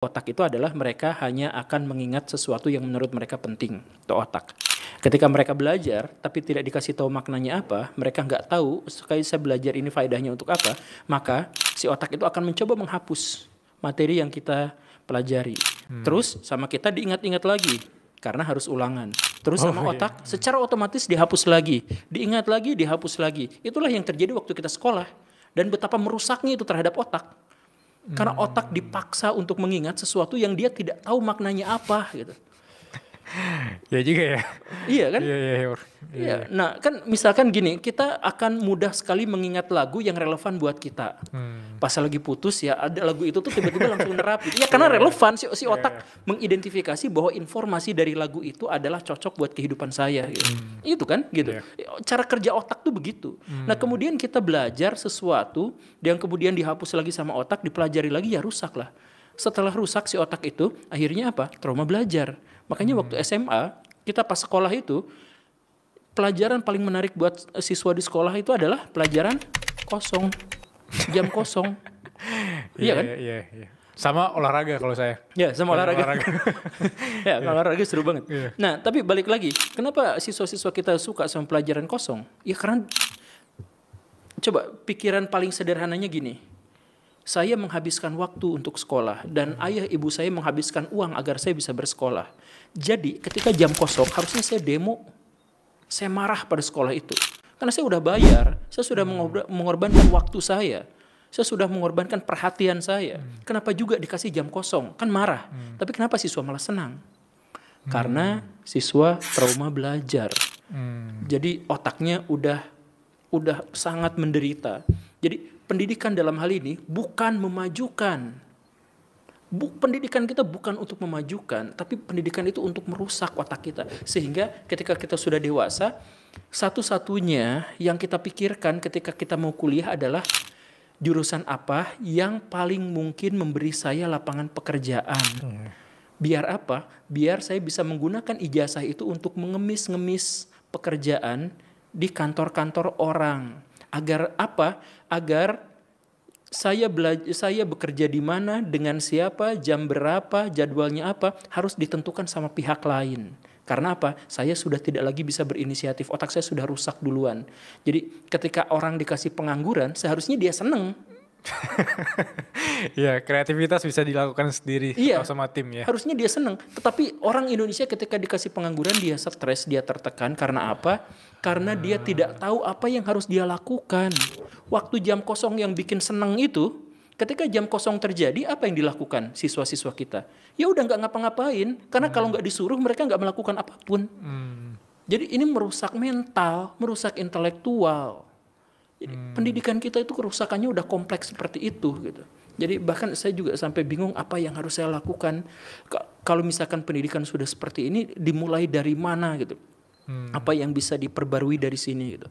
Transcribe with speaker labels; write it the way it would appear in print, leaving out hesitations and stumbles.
Speaker 1: Otak itu adalah mereka hanya akan mengingat sesuatu yang menurut mereka penting, itu otak. Ketika mereka belajar, tapi tidak dikasih tahu maknanya apa, mereka nggak tahu, sekali saya belajar ini faedahnya untuk apa, maka si otak itu akan mencoba menghapus materi yang kita pelajari. Terus sama kita diingat-ingat lagi, karena harus ulangan. Terus sama otak secara otomatis dihapus lagi, diingat lagi, dihapus lagi. Itulah yang terjadi waktu kita sekolah. Dan betapa merusaknya itu terhadap otak. Karena otak dipaksa untuk mengingat sesuatu yang dia tidak tahu maknanya apa gitu.
Speaker 2: Ya juga ya.
Speaker 1: Iya kan?
Speaker 2: Iya.
Speaker 1: Nah kan misalkan gini, kita akan mudah sekali mengingat lagu yang relevan buat kita. Pas lagi putus ya ada lagu itu tuh tiba-tiba langsung nerapin. Ya karena relevan si otak mengidentifikasi bahwa informasi dari lagu itu adalah cocok buat kehidupan saya gitu. Itu kan gitu. Cara kerja otak tuh begitu. Nah kemudian kita belajar sesuatu yang kemudian dihapus lagi sama otak, dipelajari lagi ya rusak lah. Setelah rusak si otak itu akhirnya apa? Trauma belajar. Makanya waktu SMA kita pas sekolah itu pelajaran paling menarik buat siswa di sekolah itu adalah pelajaran kosong, jam kosong. Iya kan?
Speaker 2: Iya. Sama olahraga kalau saya.
Speaker 1: Ya, sama olahraga. Ya, olahraga seru banget. Nah, tapi balik lagi, kenapa siswa-siswa kita suka sama pelajaran kosong? Ya karena coba pikiran paling sederhananya gini. Saya menghabiskan waktu untuk sekolah dan ayah ibu saya menghabiskan uang agar saya bisa bersekolah. Jadi ketika jam kosong harusnya saya demo. Saya marah pada sekolah itu. Karena saya sudah bayar, saya sudah mengorbankan waktu saya sudah mengorbankan perhatian saya. Kenapa juga dikasih jam kosong? Kan marah. Tapi kenapa siswa malah senang? Karena siswa trauma belajar. Jadi otaknya udah sangat menderita. Jadi pendidikan dalam hal ini bukan memajukan. Pendidikan kita bukan untuk memajukan, tapi pendidikan itu untuk merusak otak kita. Sehingga ketika kita sudah dewasa, satu-satunya yang kita pikirkan ketika kita mau kuliah adalah jurusan apa yang paling mungkin memberi saya lapangan pekerjaan. Biar apa? Biar saya bisa menggunakan ijazah itu untuk mengemis-ngemis pekerjaan di kantor-kantor orang. Agar apa? Agar saya bekerja di mana, dengan siapa, jam berapa, jadwalnya apa, harus ditentukan sama pihak lain. Karena apa? Saya sudah tidak lagi bisa berinisiatif, otak saya sudah rusak duluan. Jadi ketika orang dikasih pengangguran, seharusnya dia seneng.
Speaker 2: Iya, kreativitas bisa dilakukan sendiri atau sama tim ya.
Speaker 1: Harusnya dia seneng. Tetapi orang Indonesia ketika dikasih pengangguran, dia stres, dia tertekan. Karena apa? Karena dia tidak tahu apa yang harus dia lakukan. Waktu jam kosong yang bikin seneng itu, ketika jam kosong terjadi, apa yang dilakukan siswa-siswa kita? Ya udah nggak ngapa-ngapain, karena kalau nggak disuruh mereka nggak melakukan apapun. Jadi ini merusak mental, merusak intelektual. Jadi pendidikan kita itu kerusakannya udah kompleks seperti itu gitu. Jadi bahkan saya juga sampai bingung apa yang harus saya lakukan. Kalau misalkan pendidikan sudah seperti ini, dimulai dari mana gitu? Apa yang bisa diperbarui dari sini gitu?